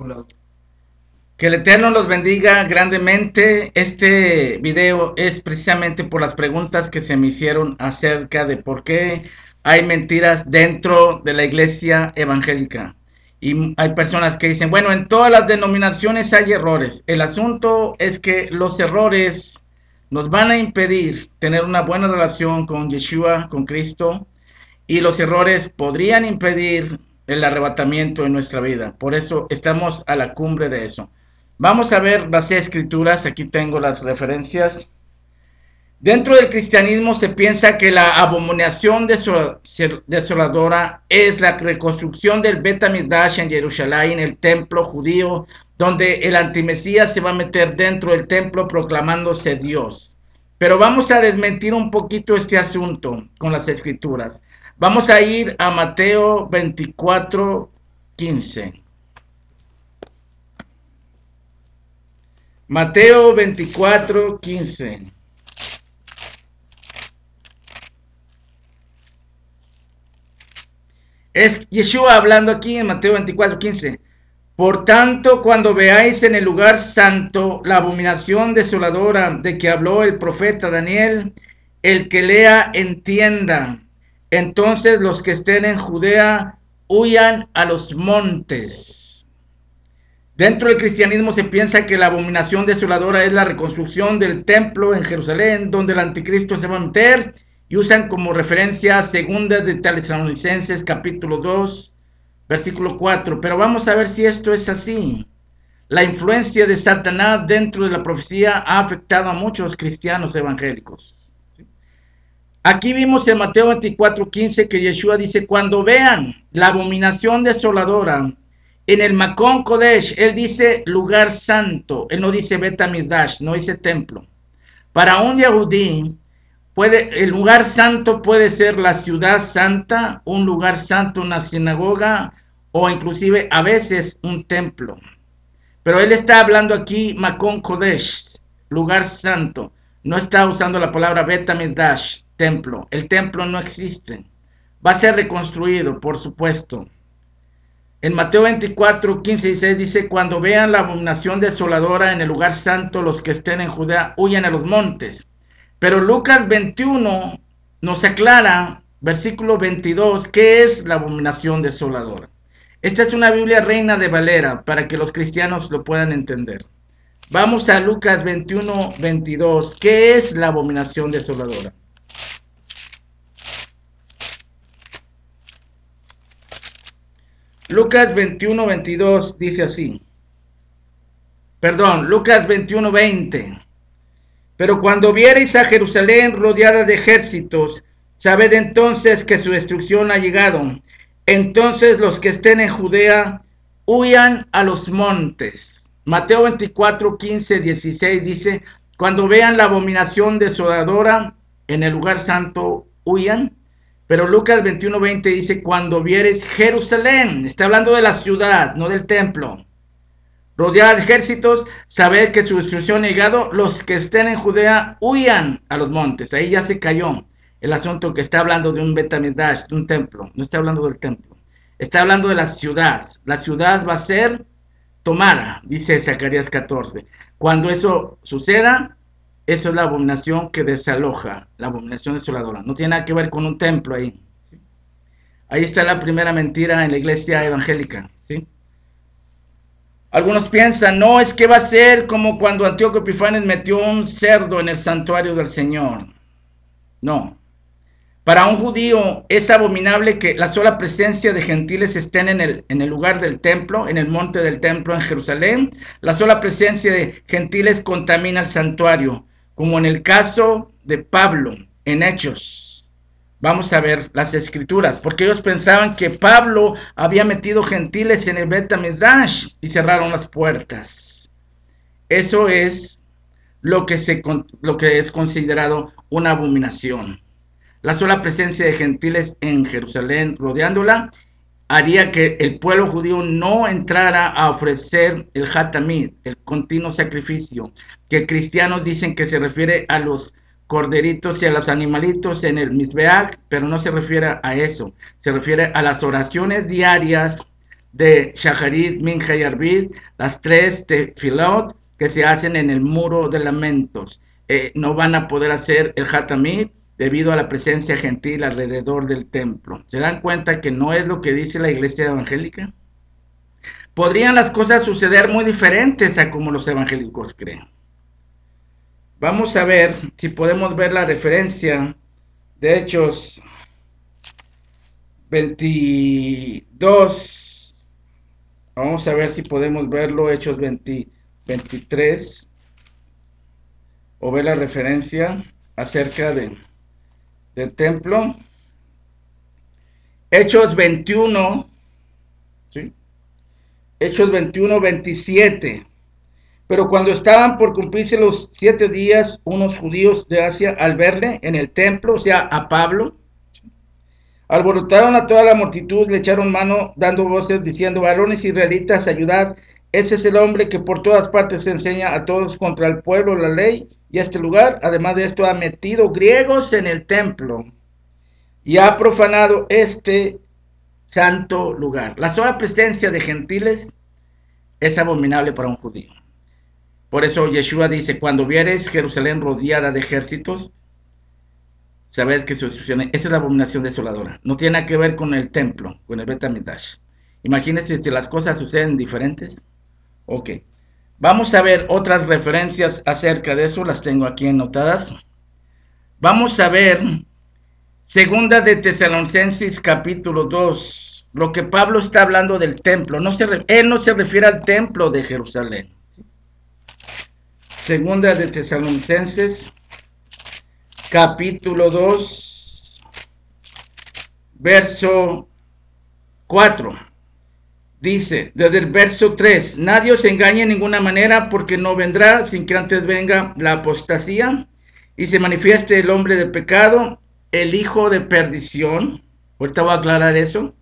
Hola. Que el Eterno los bendiga grandemente. Este video es precisamente por las preguntas que se me hicieron acerca de por qué hay mentiras dentro de la iglesia evangélica. Y hay personas que dicen, bueno, en todas las denominaciones hay errores. El asunto es que los errores nos van a impedir tener una buena relación con Yeshua, con Cristo, y los errores podrían impedir el arrebatamiento en nuestra vida. Por eso estamos a la cumbre de eso. Vamos a ver las escrituras, aquí tengo las referencias. Dentro del cristianismo se piensa que la abominación desoladora es la reconstrucción del Bet HaMikdash en Jerusalén, el templo judío, donde el antimesías se va a meter dentro del templo proclamándose Dios. Pero vamos a desmentir un poquito este asunto con las escrituras. Vamos a ir a Mateo 24:15. Mateo 24:15. Es Yeshua hablando aquí en Mateo 24:15. Por tanto, cuando veáis en el lugar santo la abominación desoladora de que habló el profeta Daniel, el que lea entienda. Entonces los que estén en Judea huyan a los montes. Dentro del cristianismo se piensa que la abominación desoladora es la reconstrucción del templo en Jerusalén, donde el anticristo se va a meter, y usan como referencia segunda de Tesalonicenses capítulo 2, versículo 4. Pero vamos a ver si esto es así. La influencia de Satanás dentro de la profecía ha afectado a muchos cristianos evangélicos. Aquí vimos en Mateo 24:15 que Yeshua dice, cuando vean la abominación desoladora en el Makon Kodesh, él dice lugar santo, él no dice Bet HaMikdash, no dice templo. Para un yehudí, el lugar santo puede ser la ciudad santa, un lugar santo, una sinagoga, o inclusive a veces un templo. Pero él está hablando aquí Makon Kodesh, lugar santo. No está usando la palabra Bet HaMikdash, templo. El templo no existe. Va a ser reconstruido, por supuesto. En Mateo 24:15 y 16 dice, cuando vean la abominación desoladora en el lugar santo, los que estén en Judea huyan a los montes. Pero Lucas 21 nos aclara, versículo 22, qué es la abominación desoladora. Esta es una Biblia Reina de Valera para que los cristianos lo puedan entender. Vamos a Lucas 21:22. ¿Qué es la abominación desoladora? Lucas 21:22 dice así. Perdón, Lucas 21:20. Pero cuando viereis a Jerusalén rodeada de ejércitos, sabed entonces que su destrucción ha llegado. Entonces los que estén en Judea huyan a los montes. Mateo 24:15, 16 dice, cuando vean la abominación desoladora en el lugar santo, huyan. Pero Lucas 21:20 dice, cuando viereis Jerusalén, está hablando de la ciudad, no del templo, rodeada de ejércitos, sabed que su destrucción ha llegado, los que estén en Judea huyan a los montes. Ahí ya se cayó el asunto que está hablando de un Bet HaMikdash, de un templo. No está hablando del templo, está hablando de la ciudad. La ciudad va a ser tomada, dice Zacarías 14. Cuando eso suceda, eso es la abominación que desaloja, la abominación desoladora. No tiene nada que ver con un templo ahí. Ahí está la primera mentira en la iglesia evangélica, ¿sí? Algunos piensan, no, es que va a ser como cuando Antíoco Epifanes metió un cerdo en el santuario del Señor. No. Para un judío es abominable que la sola presencia de gentiles estén en el lugar del templo, en el monte del templo en Jerusalén. La sola presencia de gentiles contamina el santuario, como en el caso de Pablo en Hechos. Vamos a ver las escrituras, porque ellos pensaban que Pablo había metido gentiles en el Bet HaMikdash y cerraron las puertas. Eso es lo que es considerado una abominación. La sola presencia de gentiles en Jerusalén rodeándola haría que el pueblo judío no entrara a ofrecer el Hatamid, el continuo sacrificio, que cristianos dicen que se refiere a los corderitos y a los animalitos en el Mizbeach, pero no se refiere a eso, se refiere a las oraciones diarias de Shacharit, Minja y Arbit, las 3 tefilot que se hacen en el muro de lamentos. No van a poder hacer el Hatamid debido a la presencia gentil alrededor del templo. ¿Se dan cuenta que no es lo que dice la iglesia evangélica? Podrían las cosas suceder muy diferentes a como los evangélicos creen. Vamos a ver si podemos ver la referencia de Hechos 22. Vamos a ver si podemos verlo, Hechos 23. O ver la referencia acerca del templo. Hechos 21. ¿Sí? Hechos 21, 27. Pero cuando estaban por cumplirse los 7 días, unos judíos de Asia, al verle en el templo, o sea, a Pablo, alborotaron a toda la multitud, le echaron mano, dando voces, diciendo: varones israelitas, ayudad, este es el hombre que por todas partes enseña a todos contra el pueblo la ley y este lugar. Además de esto, ha metido griegos en el templo y ha profanado este santo lugar. La sola presencia de gentiles es abominable para un judío. Por eso Yeshua dice: cuando vieres Jerusalén rodeada de ejércitos, sabed que esa es la abominación desoladora. No tiene nada que ver con el templo, con el Bet HaMikdash. Imagínense si las cosas suceden diferentes. Ok. Vamos a ver otras referencias acerca de eso. Las tengo aquí anotadas. Vamos a ver Segunda de Tesalonicenses capítulo 2. Lo que Pablo está hablando del templo. Él no se refiere al templo de Jerusalén. Segunda de Tesalonicenses, capítulo 2, verso 4. Dice, desde el verso 3, nadie os engañe en ninguna manera, porque no vendrá sin que antes venga la apostasía y se manifieste el hombre de pecado, el hijo de perdición. Ahorita voy a aclarar eso.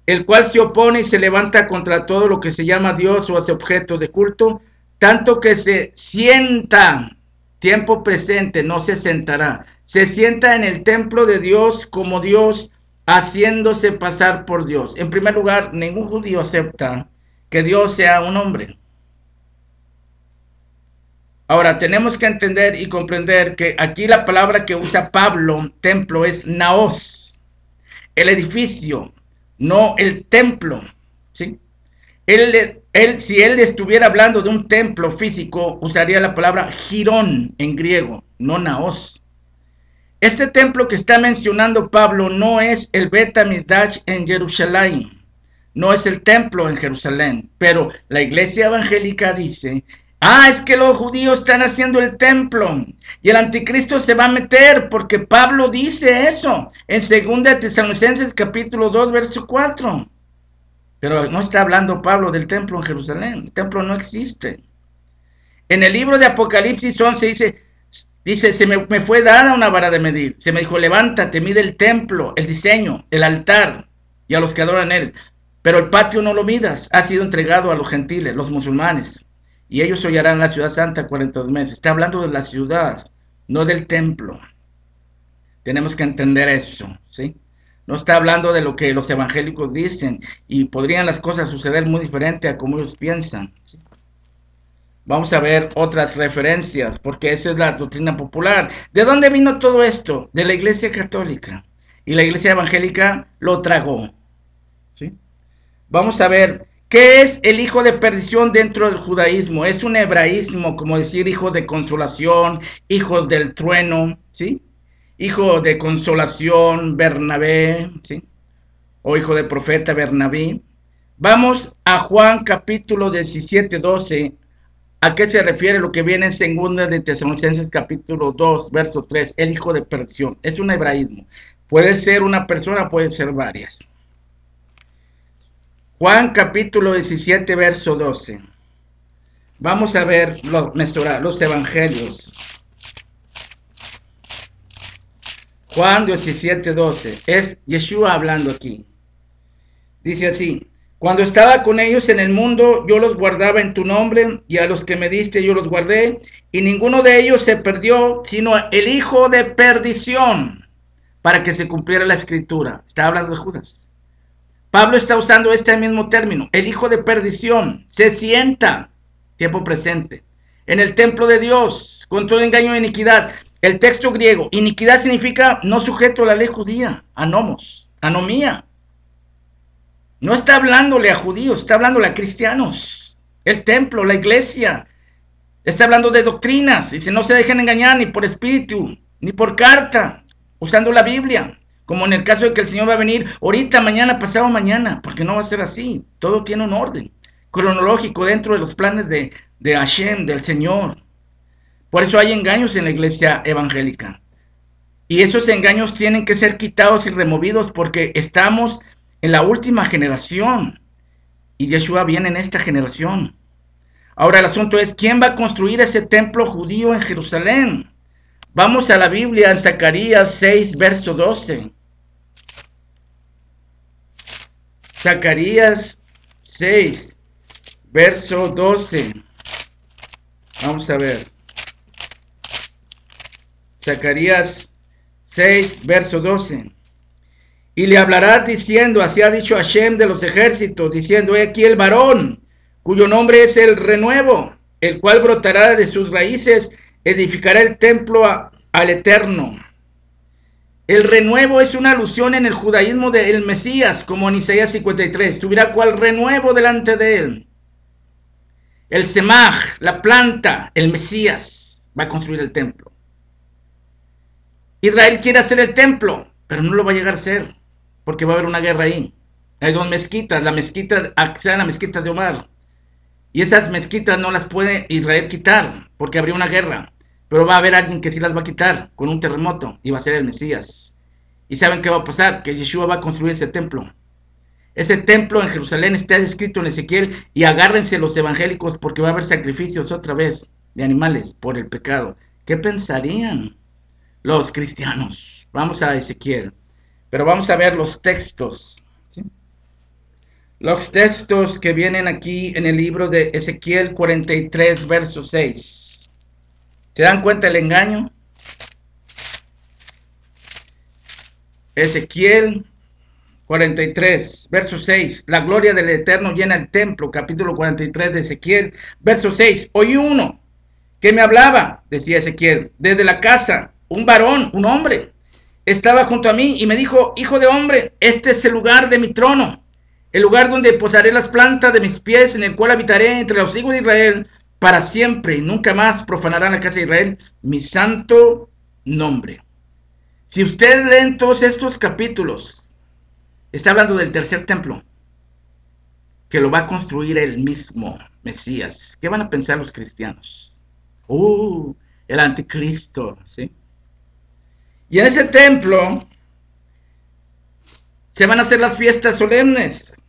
El cual se opone y se levanta contra todo lo que se llama Dios o hace objeto de culto, tanto que se sienta, tiempo presente, no se sentará, se sienta en el templo de Dios como Dios, haciéndose pasar por Dios. En primer lugar, ningún judío acepta que Dios sea un hombre. Ahora, tenemos que entender y comprender que aquí la palabra que usa Pablo, templo, es naos, el edificio, no el templo, ¿sí? Si él estuviera hablando de un templo físico, usaría la palabra girón en griego, no naos. Este templo que está mencionando Pablo no es el Bet HaMikdash en Jerusalén, no es el templo en Jerusalén, pero la iglesia evangélica dice: es que los judíos están haciendo el templo y el anticristo se va a meter, porque Pablo dice eso en 2 Tesalonicenses capítulo 2 verso 4. Pero no está hablando Pablo del templo en Jerusalén. El templo no existe. En el libro de Apocalipsis 11 dice, se me fue dada una vara de medir. Se me dijo: levántate, mide el templo, el diseño, el altar y a los que adoran él. Pero el patio no lo midas. Ha sido entregado a los gentiles, los musulmanes. Y ellos hollarán la ciudad santa 42 meses. Está hablando de la ciudad, no del templo. Tenemos que entender eso, ¿sí? No está hablando de lo que los evangélicos dicen, y podrían las cosas suceder muy diferente a como ellos piensan, ¿sí? Vamos a ver otras referencias, porque esa es la doctrina popular. ¿De dónde vino todo esto? De la iglesia católica. Y la iglesia evangélica lo tragó, ¿sí? Vamos a ver, ¿qué es el hijo de perdición dentro del judaísmo? Es un hebraísmo, como decir hijo de consolación, hijo del trueno, ¿sí? Hijo de consolación, Bernabé, ¿sí? O hijo de profeta, Bernabé. Vamos a Juan capítulo 17, 12. ¿A qué se refiere lo que viene en 2 de Tesalonicenses capítulo 2, verso 3? El hijo de perdición. Es un hebraísmo. Puede ser una persona, puede ser varias. Juan capítulo 17, verso 12. Vamos a ver los evangelios. Juan 17, 12. Es Yeshua hablando aquí. Dice así: cuando estaba con ellos en el mundo, yo los guardaba en tu nombre, y a los que me diste yo los guardé, y ninguno de ellos se perdió, sino el hijo de perdición, para que se cumpliera la escritura. Está hablando de Judas. Pablo está usando este mismo término. El hijo de perdición se sienta, tiempo presente, en el templo de Dios con todo engaño e iniquidad. El texto griego, iniquidad significa no sujeto a la ley judía, anomos, anomía. No está hablándole a judíos, está hablándole a cristianos. El templo, la iglesia, está hablando de doctrinas. Dice, no se dejen engañar ni por espíritu, ni por carta, usando la Biblia. Como en el caso de que el Señor va a venir ahorita, mañana, pasado mañana, porque no va a ser así. Todo tiene un orden cronológico dentro de los planes de Hashem, del Señor. Por eso hay engaños en la iglesia evangélica. Y esos engaños tienen que ser quitados y removidos porque estamos en la última generación. Y Yeshua viene en esta generación. Ahora el asunto es, ¿quién va a construir ese templo judío en Jerusalén? Vamos a la Biblia en Zacarías 6, verso 12. Zacarías 6, verso 12. Vamos a ver. Zacarías 6, verso 12. Y le hablarás diciendo, así ha dicho Hashem de los ejércitos, diciendo, he aquí el varón, cuyo nombre es el renuevo, el cual brotará de sus raíces, edificará el templo al Eterno. El renuevo es una alusión en el judaísmo del Mesías, como en Isaías 53. Subirá cual renuevo delante de él. El Semaj, la planta, el Mesías, va a construir el templo. Israel quiere hacer el templo, pero no lo va a llegar a hacer, porque va a haber una guerra ahí. Hay dos mezquitas, la mezquita Aqsa, la mezquita de Omar. Y esas mezquitas no las puede Israel quitar, porque habría una guerra. Pero va a haber alguien que sí las va a quitar con un terremoto, y va a ser el Mesías. ¿Y saben qué va a pasar? Que Yeshua va a construir ese templo. Ese templo en Jerusalén está descrito en Ezequiel, y agárrense los evangélicos, porque va a haber sacrificios otra vez de animales por el pecado. ¿Qué pensarían los cristianos? Vamos a Ezequiel, pero vamos a ver los textos, ¿sí? Los textos que vienen aquí en el libro de Ezequiel 43, verso 6. ¿Se dan cuenta el engaño? Ezequiel 43, verso 6. La gloria del Eterno llena el templo. Capítulo 43 de Ezequiel, verso 6. Oí uno que me hablaba, decía Ezequiel, desde la casa, un varón, un hombre, estaba junto a mí y me dijo, hijo de hombre, este es el lugar de mi trono, el lugar donde posaré las plantas de mis pies, en el cual habitaré entre los hijos de Israel para siempre, y nunca más profanarán la casa de Israel mi santo nombre. Si ustedes leen todos estos capítulos, está hablando del tercer templo, que lo va a construir el mismo Mesías. ¿Qué van a pensar los cristianos? El anticristo, ¿sí? Y en ese templo se van a hacer las fiestas solemnes.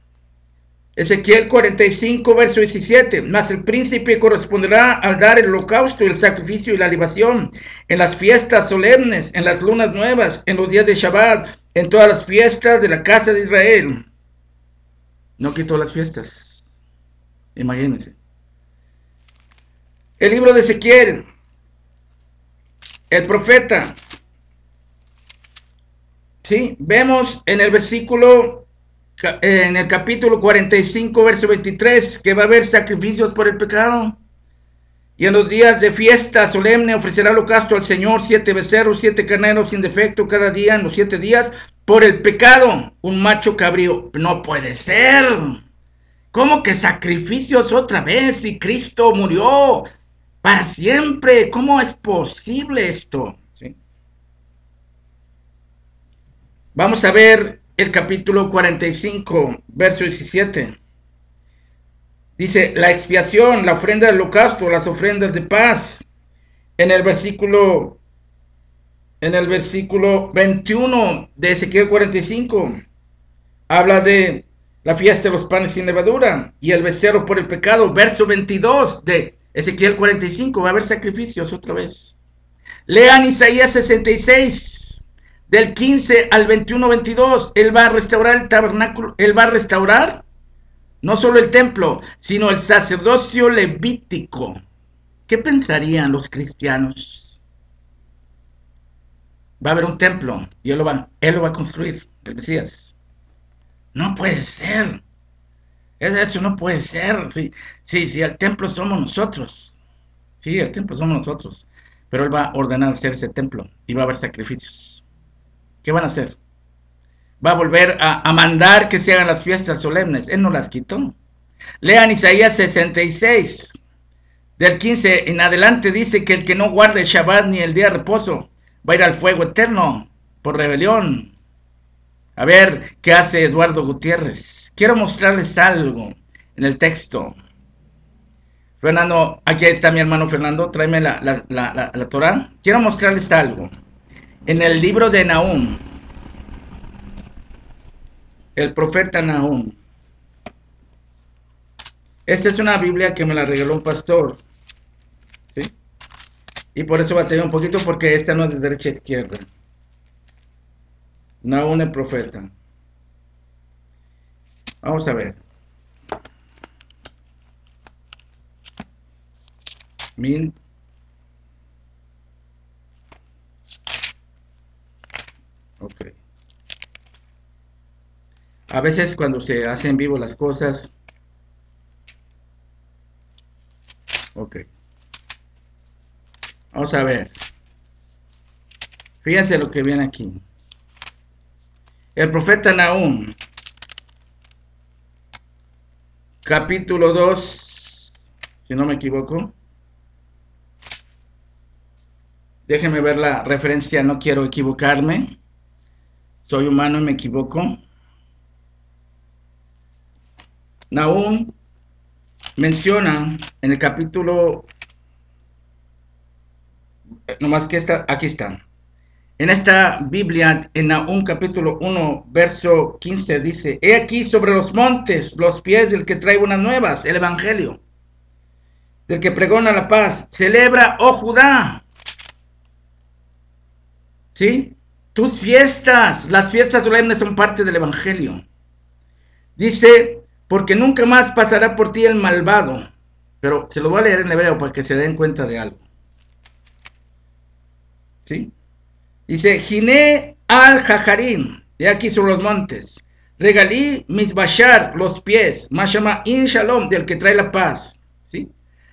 Ezequiel 45, verso 17. Mas el príncipe corresponderá al dar el holocausto, el sacrificio y la libación en las fiestas solemnes, en las lunas nuevas, en los días de Shabbat, en todas las fiestas de la casa de Israel. No quitó las fiestas. Imagínense. El libro de Ezequiel, el profeta. Sí, vemos en el versículo, en el capítulo 45, verso 23, que va a haber sacrificios por el pecado. Y en los días de fiesta solemne ofrecerá holocausto al Señor 7 becerros, 7 carneros sin defecto cada día en los 7 días por el pecado, un macho cabrío. No puede ser. ¿Cómo que sacrificios otra vez si Cristo murió para siempre? ¿Cómo es posible esto? ¿Sí? Vamos a ver el capítulo 45, verso 17. Dice, la expiación, la ofrenda del holocausto, las ofrendas de paz. En el versículo 21 de Ezequiel 45, habla de la fiesta de los panes sin levadura y el becerro por el pecado. Verso 22 de Ezequiel 45, va a haber sacrificios otra vez. Lean Isaías 66, del 15 al 21-22. Él va a restaurar el tabernáculo, él va a restaurar no solo el templo, sino el sacerdocio levítico. ¿Qué pensarían los cristianos? Va a haber un templo y él lo va a construir, el Mesías. No puede ser. Eso no puede ser. Sí, el templo somos nosotros. Sí, el templo somos nosotros. Pero Él va a ordenar hacer ese templo y va a haber sacrificios. ¿Qué van a hacer? Va a volver a mandar que se hagan las fiestas solemnes. Él no las quitó. Lean Isaías 66. Del 15 en adelante dice que el que no guarde el Shabbat ni el día de reposo va a ir al fuego eterno por rebelión. A ver qué hace Eduardo Gutiérrez. Quiero mostrarles algo en el texto. Fernando, aquí está mi hermano Fernando, tráeme la Torah. Quiero mostrarles algo. En el libro de Nahum, el profeta Nahum. Esta es una Biblia que me la regaló un pastor. ¿Sí? Y por eso batallé un poquito porque esta no es de derecha a izquierda. Nahum el profeta. Vamos a ver. Ok. A veces cuando se hacen en vivo las cosas. Ok. Vamos a ver. Fíjense lo que viene aquí. El profeta Nahum, capítulo 2, si no me equivoco. Déjenme ver la referencia, no quiero equivocarme. Soy humano y me equivoco. Nahum menciona en el capítulo, nomás que aquí está. En esta Biblia, en Nahum capítulo 1, verso 15, dice: He aquí sobre los montes los pies del que trae buenas nuevas, el evangelio, del que pregona la paz. Celebra, oh Judá. ¿Sí? Tus fiestas, las fiestas solemnes son parte del evangelio. Dice: porque nunca más pasará por ti el malvado. Pero se lo voy a leer en hebreo para que se den cuenta de algo. ¿Sí? Dice: Giné al Jajarim, de aquí sobre los montes. Regalí mis bashar, los pies. Mashama in shalom, del que trae la paz. ¿Sí?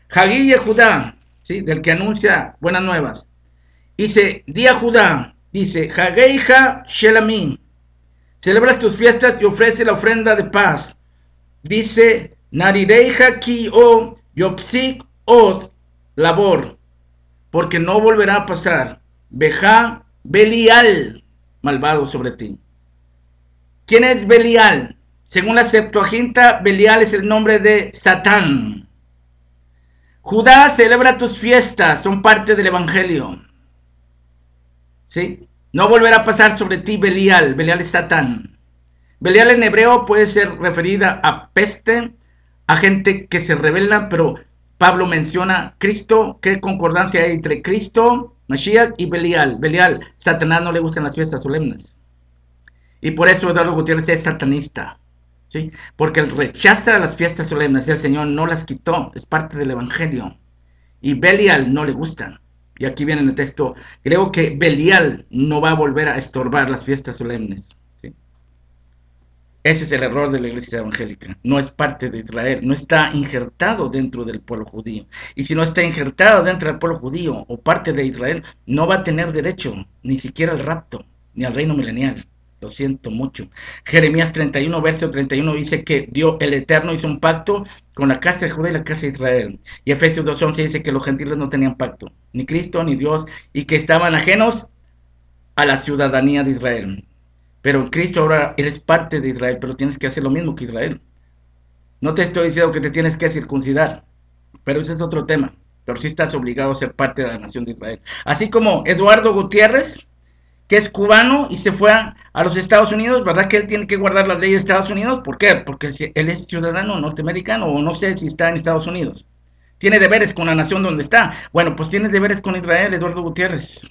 Hagí Yehudá, ¿sí? Del que anuncia buenas nuevas. Dice: di a Judá, dice: Hageija Shelamim. Celebras tus fiestas y ofrece la ofrenda de paz. Dice: Narireija ki o yopsik od labor, porque no volverá a pasar. Beja Belial, malvado sobre ti. ¿Quién es Belial? Según la Septuaginta, Belial es el nombre de Satán. Judá, celebra tus fiestas, son parte del evangelio. ¿Sí? No volverá a pasar sobre ti Belial. Belial es Satán. Belial en hebreo puede ser referida a peste, a gente que se rebela, pero Pablo menciona Cristo. ¿Qué concordancia hay entre Cristo, Mashiach y Belial? Belial, Satanás no le gustan las fiestas solemnes. Y por eso Eduardo Gutiérrez es satanista. ¿Sí? Porque él rechaza las fiestas solemnes y el Señor no las quitó. Es parte del evangelio. Y Belial no le gustan. Y aquí viene en el texto, creo que Belial no va a volver a estorbar las fiestas solemnes. ¿Sí? Ese es el error de la iglesia evangélica. No es parte de Israel, no está injertado dentro del pueblo judío. Y si no está injertado dentro del pueblo judío o parte de Israel, no va a tener derecho ni siquiera al rapto, ni al reino milenial. Lo siento mucho. Jeremías 31, verso 31 dice que Dios, el Eterno, hizo un pacto con la casa de Judá y la casa de Israel. Y Efesios 2:11 dice que los gentiles no tenían pacto, ni Cristo ni Dios, y que estaban ajenos a la ciudadanía de Israel. Pero Cristo ahora eres parte de Israel, pero tienes que hacer lo mismo que Israel. No te estoy diciendo que te tienes que circuncidar, pero ese es otro tema. Pero sí estás obligado a ser parte de la nación de Israel. Así como Eduardo Gutiérrez, que es cubano y se fue a los Estados Unidos, ¿verdad que él tiene que guardar las leyes de Estados Unidos? ¿Por qué? Porque él es ciudadano norteamericano, o no sé si está en Estados Unidos. Tiene deberes con la nación donde está. Bueno, pues tienes deberes con Israel, Eduardo Gutiérrez.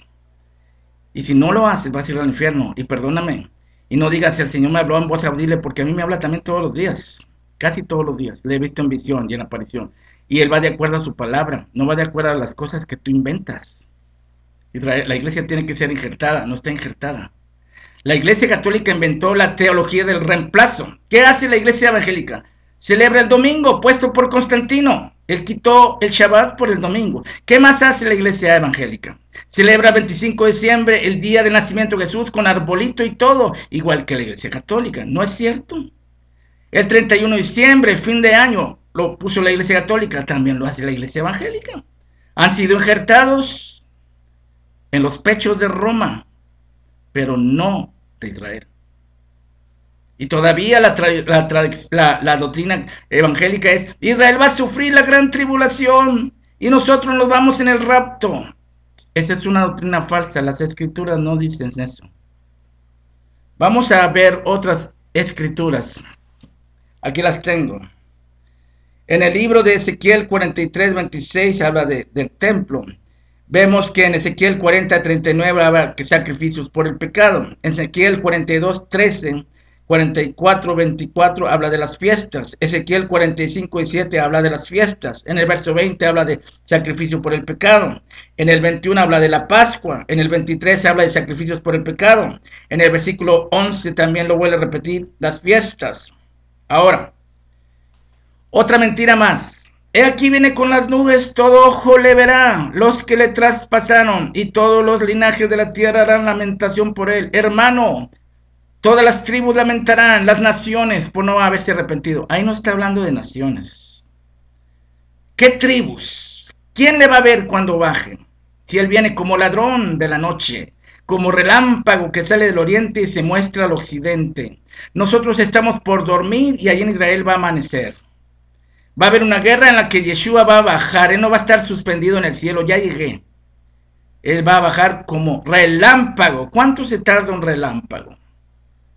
Y si no lo haces, vas a ir al infierno. Y perdóname. Y no digas: el Señor me habló en voz audible, porque a mí me habla también todos los días. Casi todos los días. Le he visto en visión y en aparición. Y Él va de acuerdo a su palabra. No va de acuerdo a las cosas que tú inventas. Israel, la iglesia tiene que ser injertada, no está injertada. La Iglesia Católica inventó la teología del reemplazo. ¿Qué hace la Iglesia Evangélica? Celebra el domingo puesto por Constantino. Él quitó el Shabbat por el domingo. ¿Qué más hace la Iglesia Evangélica? Celebra el 25 de diciembre, el día del nacimiento de Jesús, con arbolito y todo, igual que la Iglesia Católica. ¿No es cierto? El 31 de diciembre, fin de año, lo puso la Iglesia Católica, también lo hace la Iglesia Evangélica. Han sido injertados en los pechos de Roma, pero no de Israel. Y todavía la doctrina evangélica es: Israel va a sufrir la gran tribulación y nosotros nos vamos en el rapto. Esa es una doctrina falsa, las escrituras no dicen eso. Vamos a ver otras escrituras. Aquí las tengo. En el libro de Ezequiel 43:26 habla del templo. Vemos que en Ezequiel 40:39 habla de sacrificios por el pecado. En Ezequiel 42:13, 44:24 habla de las fiestas. Ezequiel 45:7 habla de las fiestas. En el verso 20 habla de sacrificio por el pecado. En el 21 habla de la Pascua. En el 23 habla de sacrificios por el pecado. En el versículo 11 también lo vuelve a repetir, las fiestas. Ahora, otra mentira más. He aquí viene con las nubes, todo ojo le verá, los que le traspasaron, y todos los linajes de la tierra harán lamentación por él. Hermano, todas las tribus lamentarán, las naciones, por no haberse arrepentido. Ahí no está hablando de naciones. ¿Qué tribus? ¿Quién le va a ver cuando baje? Si él viene como ladrón de la noche, como relámpago que sale del oriente y se muestra al occidente. Nosotros estamos por dormir y allí en Israel va a amanecer. Va a haber una guerra en la que Yeshua va a bajar. Él no va a estar suspendido en el cielo. Ya llegué. Él va a bajar como relámpago. ¿Cuánto se tarda un relámpago?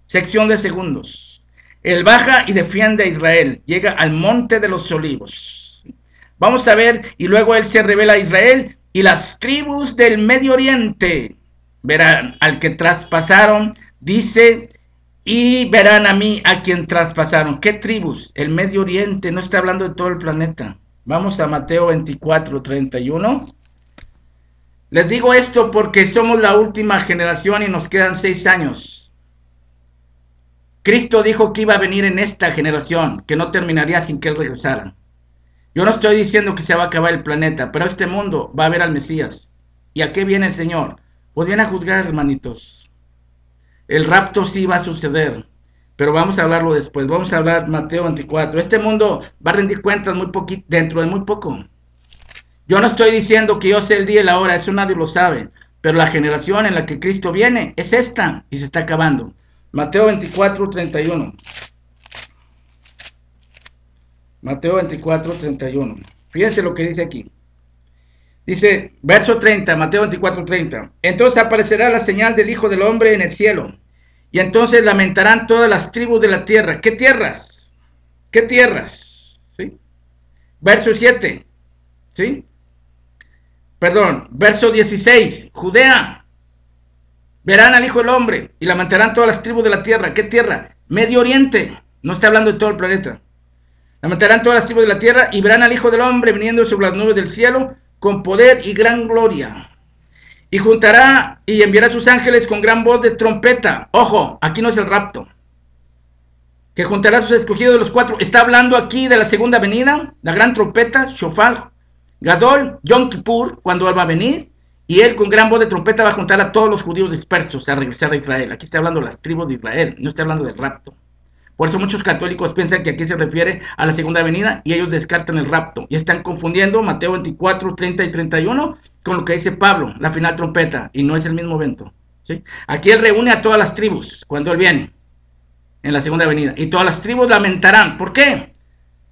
Sección de segundos. Él baja y defiende a Israel. Llega al monte de los olivos. Vamos a ver. Y luego él se revela a Israel. Y las tribus del Medio Oriente verán al que traspasaron. Dice... Y verán a mí a quien traspasaron. ¿Qué tribus? El Medio Oriente, no está hablando de todo el planeta. Vamos a Mateo 24:31. Les digo esto porque somos la última generación y nos quedan 6 años. Cristo dijo que iba a venir en esta generación, que no terminaría sin que Él regresara. Yo no estoy diciendo que se va a acabar el planeta, pero este mundo va a ver al Mesías. ¿Y a qué viene el Señor? Pues viene a juzgar, hermanitos. El rapto sí va a suceder, pero vamos a hablarlo después. Vamos a hablar Mateo 24. Este mundo va a rendir cuentas dentro de muy poco. Yo no estoy diciendo que yo sé el día y la hora, eso nadie lo sabe, pero la generación en la que Cristo viene es esta y se está acabando. Mateo 24:31. Mateo 24:31. Fíjense lo que dice aquí. Dice, verso 30, Mateo 24:30. Entonces aparecerá la señal del Hijo del Hombre en el cielo. Y entonces lamentarán todas las tribus de la tierra. ¿Qué tierras? ¿Qué tierras? ¿Sí? Verso 7. ¿Sí? Perdón, verso 16. Judea. Verán al Hijo del Hombre y lamentarán todas las tribus de la tierra. ¿Qué tierra? Medio Oriente. No está hablando de todo el planeta. Lamentarán todas las tribus de la tierra y verán al Hijo del Hombre viniendo sobre las nubes del cielo con poder y gran gloria. Y juntará y enviará a sus ángeles con gran voz de trompeta. Ojo, aquí no es el rapto. Que juntará a sus escogidos de los 4. Está hablando aquí de la segunda venida, la gran trompeta, Shofar, Gadol, Yom Kippur, cuando él va a venir. Y él con gran voz de trompeta va a juntar a todos los judíos dispersos a regresar a Israel. Aquí está hablando de las tribus de Israel, no está hablando del rapto. Por eso muchos católicos piensan que aquí se refiere a la segunda venida y ellos descartan el rapto. Y están confundiendo Mateo 24, 30 y 31 con lo que dice Pablo, la final trompeta. Y no es el mismo evento. ¿Sí? Aquí él reúne a todas las tribus cuando él viene en la segunda venida. Y todas las tribus lamentarán. ¿Por qué?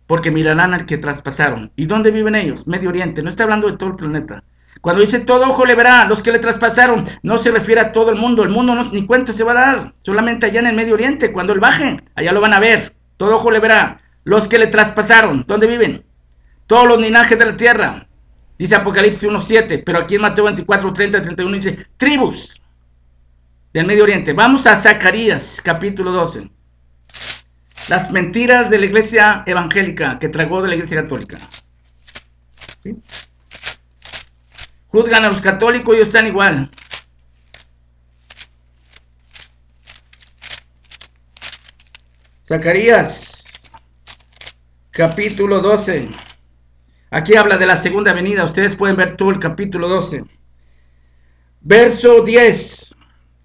Porque mirarán al que traspasaron. ¿Y dónde viven ellos? Medio Oriente. No está hablando de todo el planeta. Cuando dice todo ojo le verá, los que le traspasaron, no se refiere a todo el mundo no, ni cuenta se va a dar, solamente allá en el Medio Oriente, cuando él baje, allá lo van a ver, todo ojo le verá, los que le traspasaron, ¿dónde viven? Todos los linajes de la tierra, dice Apocalipsis 1:7, pero aquí en Mateo 24, 30 y 31 dice, tribus del Medio Oriente. Vamos a Zacarías, capítulo 12, las mentiras de la iglesia evangélica que tragó de la iglesia católica, ¿sí? Juzgan a los católicos y ellos están igual. Zacarías, capítulo 12. Aquí habla de la segunda venida. Ustedes pueden ver todo el capítulo 12. Verso 10.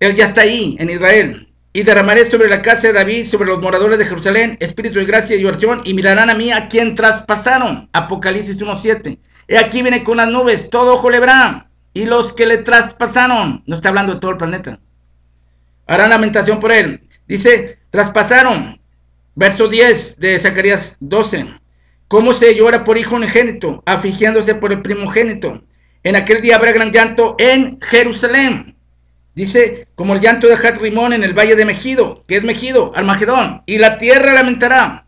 Él ya está ahí, en Israel. Y derramaré sobre la casa de David, sobre los moradores de Jerusalén, espíritu de gracia y oración, y mirarán a mí a quien traspasaron. Apocalipsis 1:7. He aquí viene con las nubes, todo ojo le verá, y los que le traspasaron, no está hablando de todo el planeta, harán lamentación por él. Dice, traspasaron. Verso 10 de Zacarías 12. ¿Cómo se llora por hijo unigénito, afligiéndose por el primogénito? En aquel día habrá gran llanto en Jerusalén. Dice, como el llanto de Hat Rimón en el valle de Megido, que es Megido, Armagedón, y la tierra lamentará,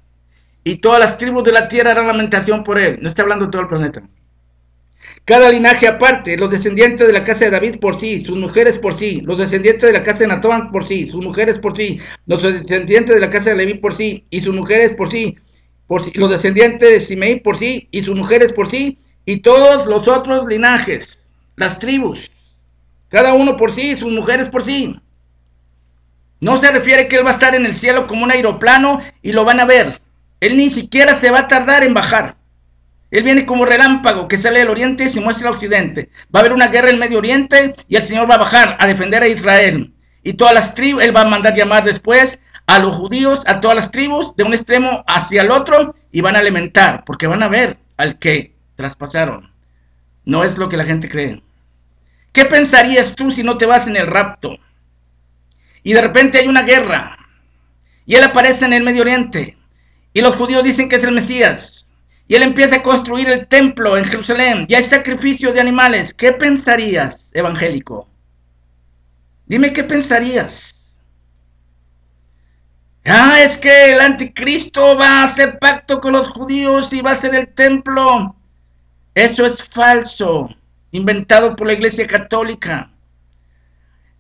y todas las tribus de la tierra harán lamentación por él. No está hablando de todo el planeta. Cada linaje aparte, los descendientes de la casa de David por sí, sus mujeres por sí, los descendientes de la casa de Natán por sí, sus mujeres por sí, los descendientes de la casa de Leví por sí, y sus mujeres por sí, los descendientes de Simeí por sí, y sus mujeres por sí, y todos los otros linajes, las tribus, cada uno por sí, sus mujeres por sí. No se refiere que él va a estar en el cielo como un aeroplano y lo van a ver. Él ni siquiera se va a tardar en bajar. Él viene como relámpago que sale del oriente y se muestra al occidente. Va a haber una guerra en el Medio Oriente y el Señor va a bajar a defender a Israel. Y todas las tribus, él va a mandar llamar después a los judíos, a todas las tribus, de un extremo hacia el otro, y van a lamentar, porque van a ver al que traspasaron. No es lo que la gente cree. ¿Qué pensarías tú si no te vas en el rapto? Y de repente hay una guerra, y él aparece en el Medio Oriente, y los judíos dicen que es el Mesías, y él empieza a construir el templo en Jerusalén, y hay sacrificio de animales. ¿Qué pensarías, evangélico? Dime qué pensarías. Es que el anticristo va a hacer pacto con los judíos y va a hacer el templo. Eso es falso, inventado por la Iglesia Católica.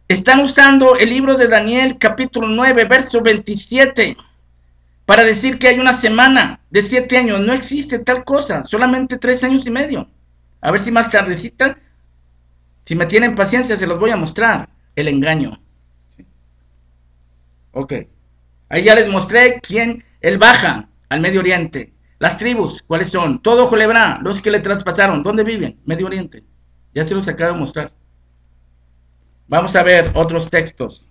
Están usando el libro de Daniel, capítulo 9, verso 27, para decir que hay una semana de 7 años. No existe tal cosa, solamente 3 años y medio. A ver si más tardecita, si me tienen paciencia, se los voy a mostrar el engaño. ¿Sí? Ok. Ahí ya les mostré quién él baja al Medio Oriente. Las tribus, ¿cuáles son? Todo ojo le verá, los que le traspasaron. ¿Dónde viven? Medio Oriente. Ya se los acabo de mostrar. Vamos a ver otros textos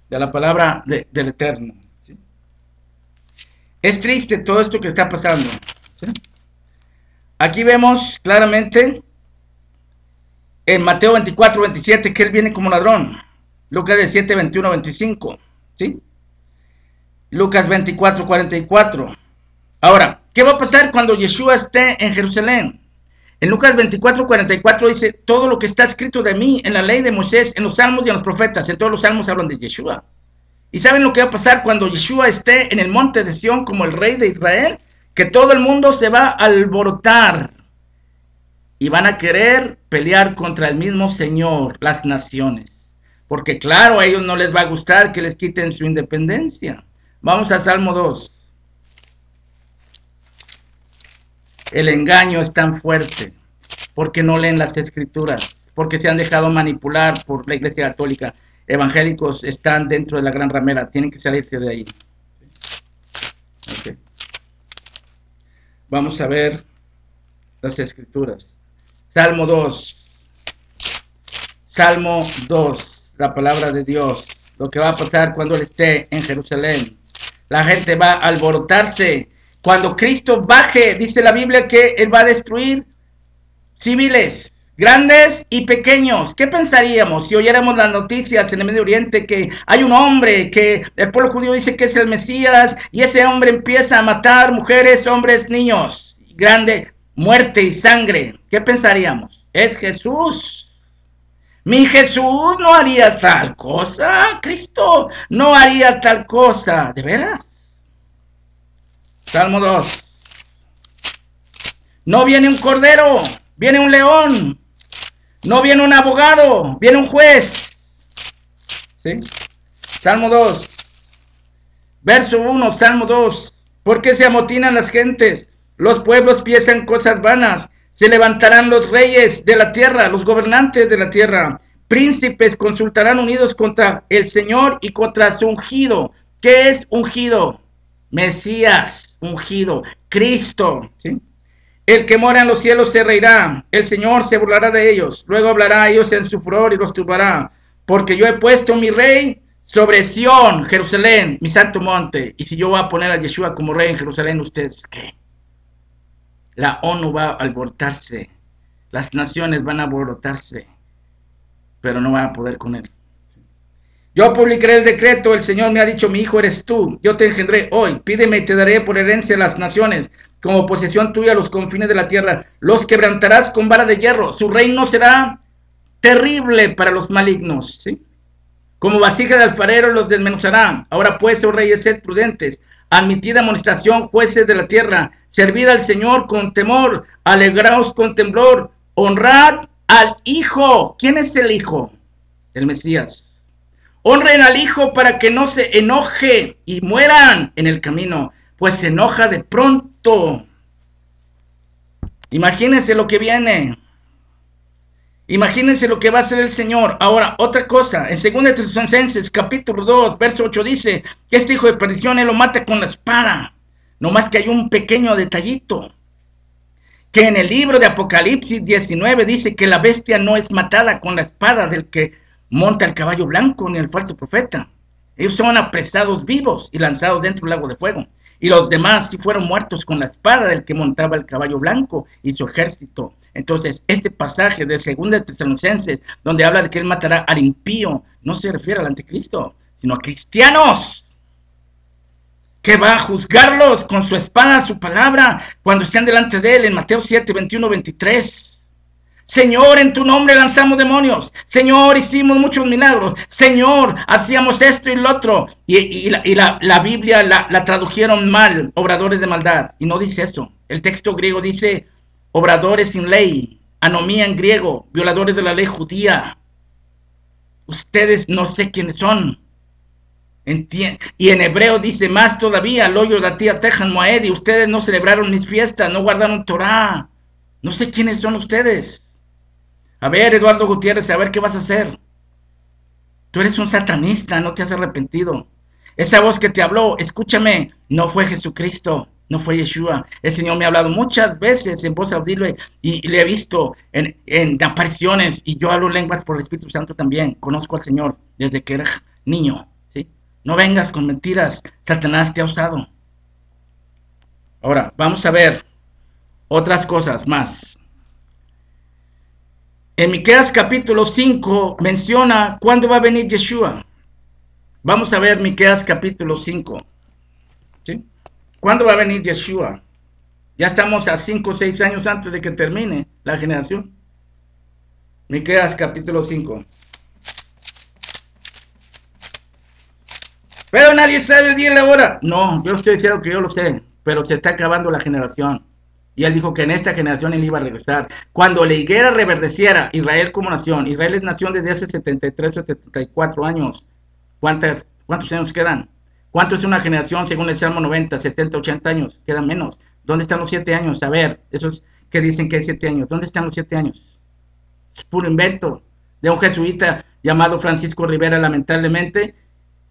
de la palabra del Eterno. ¿Sí? Es triste todo esto que está pasando. ¿Sí? Aquí vemos claramente en Mateo 24, 27 que él viene como ladrón. Lucas 17, 21, 25. ¿Sí? Lucas 24, 44. Ahora, ¿qué va a pasar cuando Yeshua esté en Jerusalén? En Lucas 24, 44 dice, todo lo que está escrito de mí en la ley de Moisés, en los salmos y en los profetas, en todos los salmos hablan de Yeshua. ¿Y saben lo que va a pasar cuando Yeshua esté en el monte de Sión como el rey de Israel? Que todo el mundo se va a alborotar y van a querer pelear contra el mismo Señor, las naciones. Porque claro, a ellos no les va a gustar que les quiten su independencia. Vamos a Salmo 2. El engaño es tan fuerte porque no leen las escrituras, porque se han dejado manipular por la Iglesia Católica. Evangélicos están dentro de la gran ramera, tienen que salirse de ahí. Okay. Vamos a ver las escrituras. Salmo 2. Salmo 2, la palabra de Dios. Lo que va a pasar cuando él esté en Jerusalén. La gente va a alborotarse. Cuando Cristo baje, dice la Biblia que él va a destruir civiles, grandes y pequeños. ¿Qué pensaríamos si oyéramos las noticias en el Medio Oriente que hay un hombre que el pueblo judío dice que es el Mesías y ese hombre empieza a matar mujeres, hombres, niños, grande muerte y sangre? ¿Qué pensaríamos? Es Jesús. Mi Jesús no haría tal cosa. Cristo no haría tal cosa. ¿De veras? Salmo 2. No viene un cordero, viene un león. No viene un abogado, viene un juez. ¿Sí? Salmo 2. Verso 1, Salmo 2. ¿Por qué se amotinan las gentes? Los pueblos piensan cosas vanas. Se levantarán los reyes de la tierra, los gobernantes de la tierra. Príncipes consultarán unidos contra el Señor y contra su ungido. ¿Qué es ungido? Mesías, ungido, Cristo, ¿sí? El que mora en los cielos se reirá, el Señor se burlará de ellos, luego hablará a ellos en su furor y los turbará, porque yo he puesto mi rey sobre Sión, Jerusalén, mi santo monte, y si yo voy a poner a Yeshua como rey en Jerusalén, ¿ustedes qué? La ONU va a alborotarse, las naciones van a alborotarse, pero no van a poder con él. Yo publicaré el decreto, el Señor me ha dicho, mi hijo eres tú, yo te engendré hoy, pídeme y te daré por herencia a las naciones, como posesión tuya a los confines de la tierra, los quebrantarás con vara de hierro, su reino será terrible para los malignos, ¿sí? Como vasija de alfarero los desmenuzará. Ahora pues, oh reyes, sed prudentes, admitid amonestación, jueces de la tierra, servid al Señor con temor, alegraos con temblor, honrad al Hijo. ¿Quién es el Hijo? El Mesías. Honren al Hijo para que no se enoje y mueran en el camino, pues se enoja de pronto. Imagínense lo que viene. Imagínense lo que va a hacer el Señor. Ahora, otra cosa, en 2 Tesalonicenses capítulo 2, verso 8 dice que este hijo de perdición él lo mata con la espada. No más que hay un pequeño detallito. Que en el libro de Apocalipsis 19 dice que la bestia no es matada con la espada del que monta el caballo blanco ni el falso profeta. Ellos son apresados vivos y lanzados dentro del lago de fuego. Y los demás sí fueron muertos con la espada del que montaba el caballo blanco y su ejército. Entonces, este pasaje de 2 Tesalonicenses, donde habla de que él matará al impío, no se refiere al anticristo, sino a cristianos, que va a juzgarlos con su espada, su palabra, cuando estén delante de él, en Mateo 7, 21, 23. Señor, en tu nombre lanzamos demonios. Señor, hicimos muchos milagros. Señor, hacíamos esto y lo otro. Y la Biblia la tradujeron mal, obradores de maldad. Y no dice eso. El texto griego dice obradores sin ley, anomía en griego, violadores de la ley judía. Ustedes no sé quiénes son. Y en hebreo dice más todavía, loyo datia tejan moed, y ustedes no celebraron mis fiestas, no guardaron Torah. No sé quiénes son ustedes. A ver, Eduardo Gutiérrez, a ver qué vas a hacer. Tú eres un satanista, no te has arrepentido. Esa voz que te habló, escúchame, no fue Jesucristo, no fue Yeshua. El Señor me ha hablado muchas veces en voz audible y le he visto en apariciones, y yo hablo lenguas por el Espíritu Santo también. Conozco al Señor desde que era niño, ¿sí? No vengas con mentiras, Satanás te ha usado. Ahora, vamos a ver otras cosas más. En Miqueas capítulo 5 menciona cuándo va a venir Yeshua. Vamos a ver Miqueas capítulo 5. ¿Sí? ¿Cuándo va a venir Yeshua? Ya estamos a 5 o 6 años antes de que termine la generación. Miqueas capítulo 5. Pero nadie sabe el día y la hora. No, yo estoy diciendo que yo lo sé, pero se está acabando la generación. Y él dijo que en esta generación él iba a regresar. Cuando la higuera reverdeciera, Israel como nación. Israel es nación desde hace 73 o 74 años. ¿Cuántos años quedan? ¿Cuánto es una generación según el Salmo 90? 70, 80 años. Quedan menos. ¿Dónde están los 7 años? A ver, esos que dicen que hay 7 años. ¿Dónde están los 7 años? Es puro invento de un jesuita llamado Francisco Rivera, lamentablemente.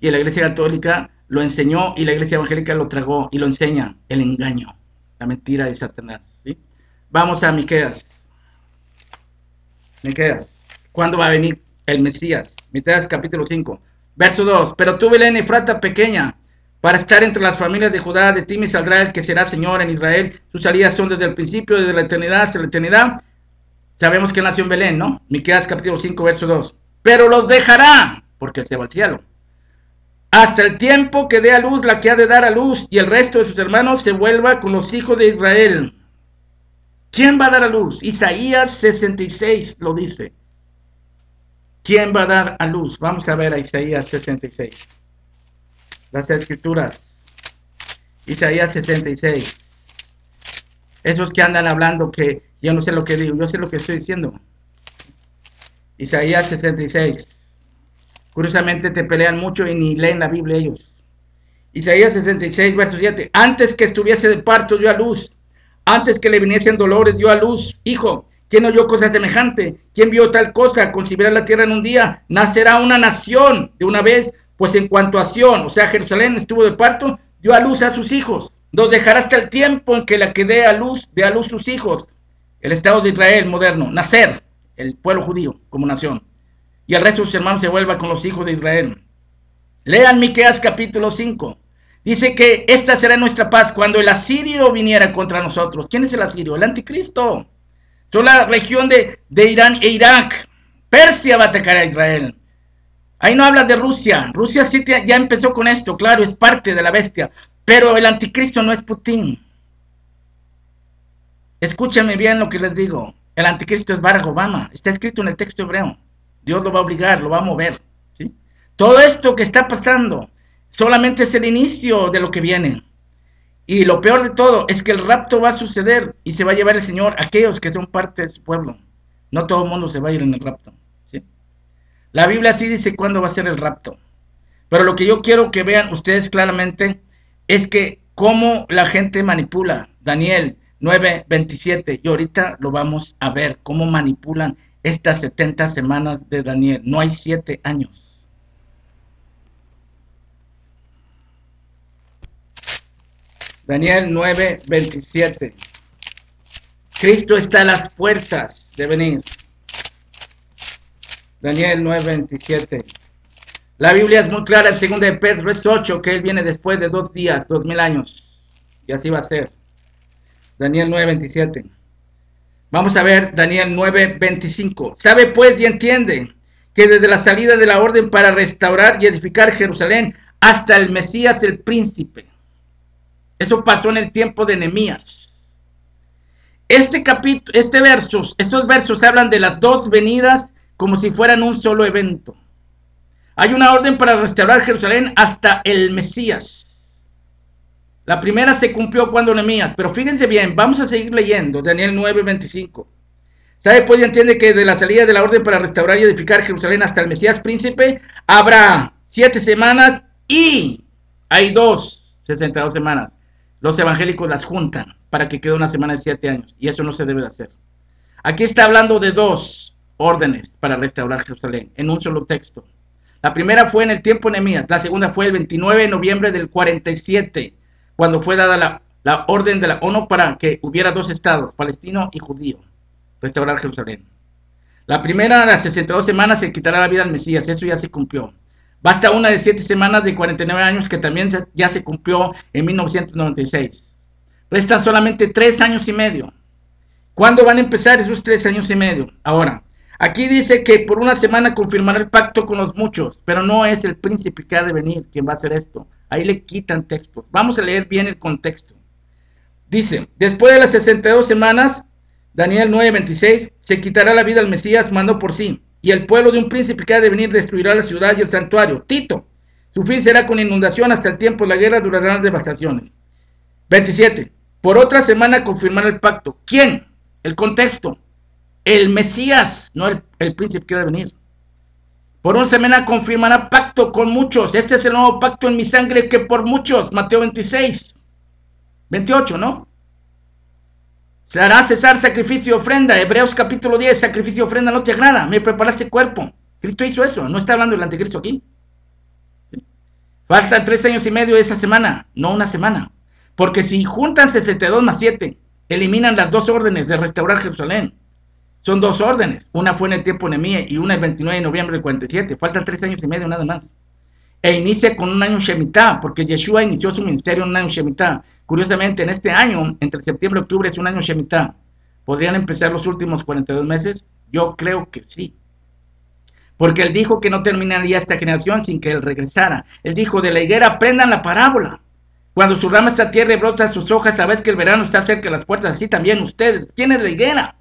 Y la Iglesia Católica lo enseñó y la Iglesia Evangélica lo tragó y lo enseña. El engaño. La mentira de Satanás, ¿sí? Vamos a Miqueas. Miqueas. ¿Cuándo va a venir el Mesías? Miqueas capítulo 5, verso 2. Pero tú, Belén Efrata pequeña, para estar entre las familias de Judá, de ti me saldrá el que será Señor en Israel. Sus salidas son desde el principio, desde la eternidad hasta la eternidad. Sabemos que nació en Belén, ¿no? Miqueas capítulo 5, verso 2. Pero los dejará, porque él se va al cielo, hasta el tiempo que dé a luz la que ha de dar a luz, y el resto de sus hermanos se vuelva con los hijos de Israel. ¿Quién va a dar a luz? Isaías 66 lo dice. ¿Quién va a dar a luz? Vamos a ver a Isaías 66. Las escrituras. Isaías 66. Esos que andan hablando que yo no sé lo que digo, yo sé lo que estoy diciendo. Isaías 66. Curiosamente te pelean mucho y ni leen la Biblia ellos. Isaías 66, verso 7. Antes que estuviese de parto dio a luz. Antes que le viniesen dolores dio a luz. Hijo, ¿quién oyó cosa semejante? ¿Quién vio tal cosa? Concebirá la tierra en un día. Nacerá una nación de una vez. Pues en cuanto a Sión, o sea, Jerusalén estuvo de parto, dio a luz a sus hijos. Nos dejará hasta el tiempo en que la que dé a luz sus hijos. El Estado de Israel moderno, nacer, el pueblo judío como nación. Y el resto de sus hermanos se vuelva con los hijos de Israel. Lean Miqueas capítulo 5. Dice que esta será nuestra paz cuando el asirio viniera contra nosotros. ¿Quién es el asirio? El anticristo. Son la región de Irán e Irak. Persia va a atacar a Israel. Ahí no habla de Rusia. Rusia sí ya empezó con esto, claro, es parte de la bestia. Pero el anticristo no es Putin. Escúchame bien lo que les digo. El anticristo es Barack Obama. Está escrito en el texto hebreo. Dios lo va a obligar, lo va a mover. ¿Sí? Todo esto que está pasando solamente es el inicio de lo que viene. Y lo peor de todo es que el rapto va a suceder y se va a llevar el Señor a aquellos que son parte de su pueblo. No todo el mundo se va a ir en el rapto. ¿Sí? La Biblia sí dice cuándo va a ser el rapto. Pero lo que yo quiero que vean ustedes claramente es que cómo la gente manipula. Daniel 9:27. Y ahorita lo vamos a ver, cómo manipulan estas 70 semanas de Daniel. No hay 7 años. Daniel 9:27. Cristo está a las puertas de venir. Daniel 9:27. La Biblia es muy clara en 2 de Pedro 8, que Él viene después de 2 días, 2000 años. Y así va a ser. Daniel 9:27. Vamos a ver Daniel 9:25. Sabe pues y entiende que desde la salida de la orden para restaurar y edificar Jerusalén hasta el Mesías el príncipe. Eso pasó en el tiempo de Nehemías. Estos versos hablan de las dos venidas como si fueran un solo evento. Hay una orden para restaurar Jerusalén hasta el Mesías. La primera se cumplió cuando Nehemías, pero fíjense bien, vamos a seguir leyendo Daniel 9:25. ¿Sabe pues y entiende que de la salida de la orden para restaurar y edificar Jerusalén hasta el Mesías príncipe habrá 7 semanas y hay 62 semanas? Los evangélicos las juntan para que quede una semana de 7 años y eso no se debe de hacer. Aquí está hablando de 2 órdenes para restaurar Jerusalén en un solo texto. La primera fue en el tiempo de Nehemías, la segunda fue el 29 de noviembre del 47, cuando fue dada la orden de la ONU para que hubiera 2 estados, palestino y judío, restaurar Jerusalén. La primera, a las 62 semanas, se quitará la vida al Mesías, eso ya se cumplió. Basta una de 7 semanas de 49 años que también ya se cumplió en 1996. Restan solamente 3 años y medio. ¿Cuándo van a empezar esos 3 años y medio? Ahora, aquí dice que por una semana confirmará el pacto con los muchos, pero no es el príncipe que ha de venir quien va a hacer esto. Ahí le quitan textos. Vamos a leer bien el contexto. Dice, después de las 62 semanas, Daniel 9:26, se quitará la vida al Mesías, mandó por sí, y el pueblo de un príncipe que ha de venir destruirá la ciudad y el santuario. Tito, su fin será con inundación hasta el tiempo de la guerra, durarán las devastaciones. 27, por otra semana confirmará el pacto. ¿Quién? El contexto. El Mesías, no el príncipe que ha de venir. Por una semana confirmará pacto con muchos. Este es el nuevo pacto en mi sangre que por muchos. Mateo 26. 28, ¿no? Se hará cesar sacrificio y ofrenda. Hebreos capítulo 10. Sacrificio y ofrenda no te agrada. Me preparaste cuerpo. Cristo hizo eso. No está hablando del anticristo aquí. ¿Sí? Faltan 3 años y medio de esa semana. No una semana. Porque si juntan 62 más 7, eliminan las 2 órdenes de restaurar Jerusalén. Son 2 órdenes. Una fue en el tiempo de Nehemías y una el 29 de noviembre del 47. Faltan 3 años y medio nada más. E inicia con un año Shemitah, porque Yeshua inició su ministerio en un año Shemitah. Curiosamente, en este año, entre septiembre y octubre, es un año Shemitah. ¿Podrían empezar los últimos 42 meses? Yo creo que sí. Porque él dijo que no terminaría esta generación sin que él regresara. Él dijo, de la higuera aprendan la parábola. Cuando su rama está tierra y brota sus hojas, sabes que el verano está cerca de las puertas, así también ustedes. ¿Quién es la higuera?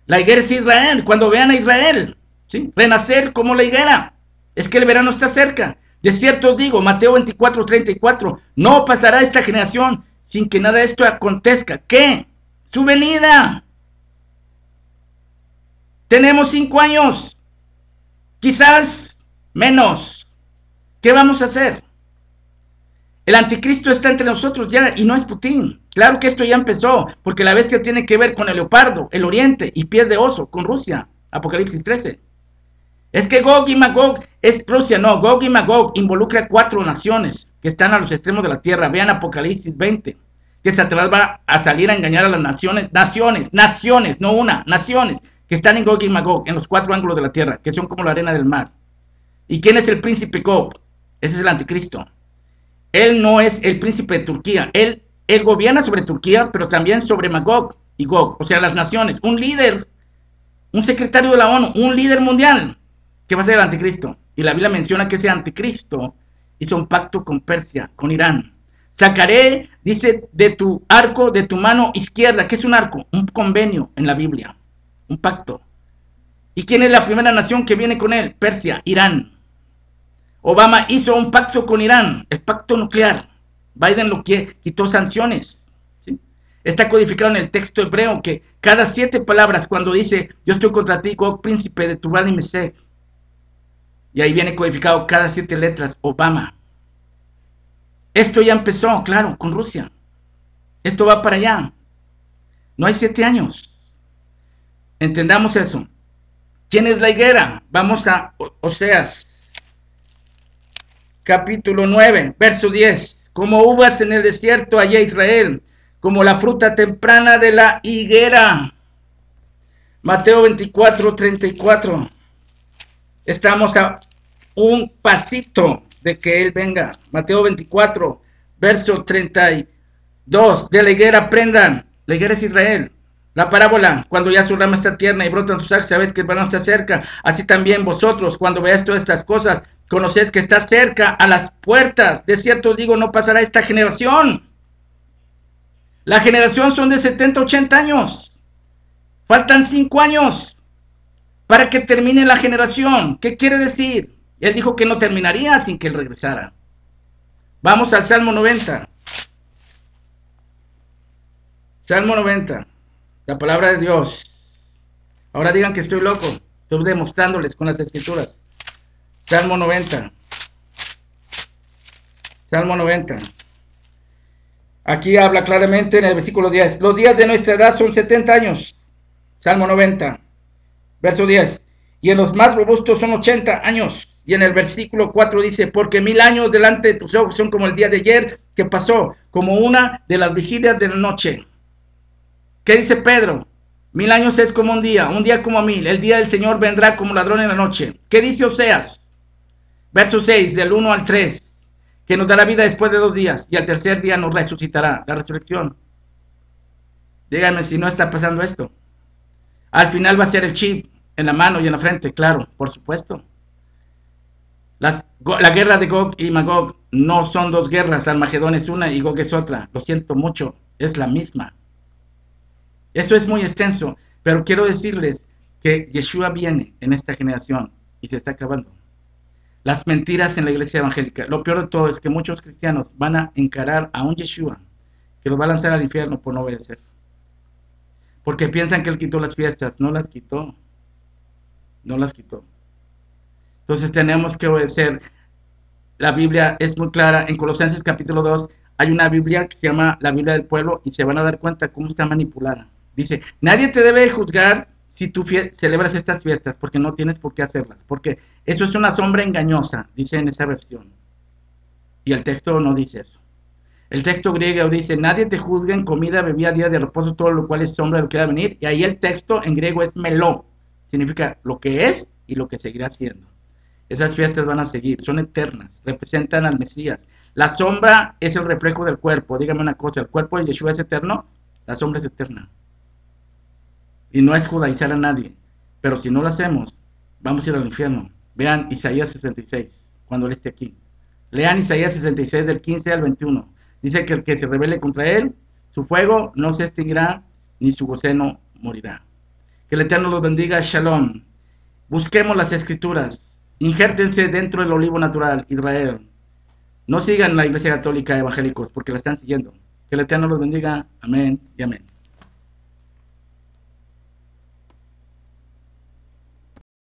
La higuera es Israel. Cuando vean a Israel, ¿sí?, renacer como la higuera, es que el verano está cerca. De cierto os digo, Mateo 24:34, no pasará esta generación sin que nada de esto acontezca. ¿Qué? Su venida. Tenemos 5 años, quizás menos. ¿Qué vamos a hacer? El anticristo está entre nosotros ya y no es Putin. Claro que esto ya empezó, porque la bestia tiene que ver con el leopardo, el oriente y pies de oso, con Rusia. Apocalipsis 13. Es que Gog y Magog es Rusia, no, Gog y Magog involucra 4 naciones que están a los extremos de la tierra. Vean Apocalipsis 20, que Satanás va a salir a engañar a las naciones, no una, naciones, que están en Gog y Magog, en los 4 ángulos de la tierra, que son como la arena del mar. ¿Y quién es el príncipe Gog? Ese es el anticristo. Él no es el príncipe de Turquía, él gobierna sobre Turquía, pero también sobre Magog y Gog, o sea, las naciones, un líder, un secretario de la ONU, un líder mundial, que va a ser el anticristo. Y la Biblia menciona que ese anticristo hizo un pacto con Persia, con Irán. Sacaré, dice, de tu arco, de tu mano izquierda. ¿Qué es un arco? Un convenio en la Biblia, un pacto. ¿Y quién es la primera nación que viene con él? Persia, Irán. Obama hizo un pacto con Irán, el pacto nuclear. Biden lo que quitó sanciones. ¿Sí? Está codificado en el texto hebreo que cada 7 palabras, cuando dice, yo estoy contra ti, Gog, príncipe de Tubal y Mesec, y ahí viene codificado cada 7 letras, Obama. Esto ya empezó, claro, con Rusia. Esto va para allá. No hay 7 años. Entendamos eso. ¿Quién es la higuera? Vamos a Oseas, capítulo 9, verso 10. Como uvas en el desierto allá Israel, como la fruta temprana de la higuera. Mateo 24, 34. Estamos a un pasito de que Él venga. Mateo 24, verso 32. De la higuera aprendan. La higuera es Israel. La parábola, cuando ya su rama está tierna y brotan sus hojas, sabéis que el verano está cerca. Así también vosotros, cuando veáis todas estas cosas, conocéis que está cerca a las puertas. De cierto os digo, no pasará esta generación. La generación son de 70, 80 años. Faltan 5 años para que termine la generación. ¿Qué quiere decir? Él dijo que no terminaría sin que Él regresara. Vamos al Salmo 90. Salmo 90. La palabra de Dios. Ahora digan que estoy loco. Estoy demostrándoles con las escrituras. Salmo 90. Salmo 90. Aquí habla claramente en el versículo 10. Los días de nuestra edad son 70 años. Salmo 90. Verso 10. Y en los más robustos son 80 años. Y en el versículo 4 dice, porque 1000 años delante de tus ojos son como el día de ayer que pasó, como una de las vigilias de la noche. ¿Qué dice Pedro? 1000 años es como un día como 1000. El día del Señor vendrá como ladrón en la noche. ¿Qué dice Oseas? Verso 6, del 1 al 3. Que nos dará vida después de 2 días y al tercer día nos resucitará. La resurrección. Díganme si no está pasando esto. Al final va a ser el chip en la mano y en la frente, claro, por supuesto. La guerra de Gog y Magog no son 2 guerras. Armagedón es una y Gog es otra. Lo siento mucho, es la misma. Esto es muy extenso, pero quiero decirles que Yeshua viene en esta generación y se está acabando. Las mentiras en la iglesia evangélica. Lo peor de todo es que muchos cristianos van a encarar a un Yeshua que los va a lanzar al infierno por no obedecer. Porque piensan que Él quitó las fiestas. No las quitó. No las quitó. Entonces tenemos que obedecer. La Biblia es muy clara. En Colosenses capítulo 2 hay una Biblia que se llama la Biblia del pueblo y se van a dar cuenta cómo está manipulada. Dice, nadie te debe juzgar si tú celebras estas fiestas, porque no tienes por qué hacerlas, porque eso es una sombra engañosa, dice en esa versión. Y el texto no dice eso. El texto griego dice, nadie te juzga en comida, bebida, día de reposo, todo lo cual es sombra de lo que va a venir. Y ahí el texto en griego es meló, significa lo que es y lo que seguirá siendo. Esas fiestas van a seguir, son eternas, representan al Mesías. La sombra es el reflejo del cuerpo. Dígame una cosa, ¿el cuerpo de Yeshua es eterno? La sombra es eterna. Y no es judaizar a nadie. Pero si no lo hacemos, vamos a ir al infierno. Vean Isaías 66, cuando Él esté aquí. Lean Isaías 66 del 15 al 21. Dice que el que se rebele contra Él, su fuego no se extinguirá, ni su gusano morirá. Que el Eterno los bendiga. Shalom. Busquemos las escrituras. Injértense dentro del olivo natural, Israel. No sigan la iglesia católica evangélicos porque la están siguiendo. Que el Eterno los bendiga. Amén y amén.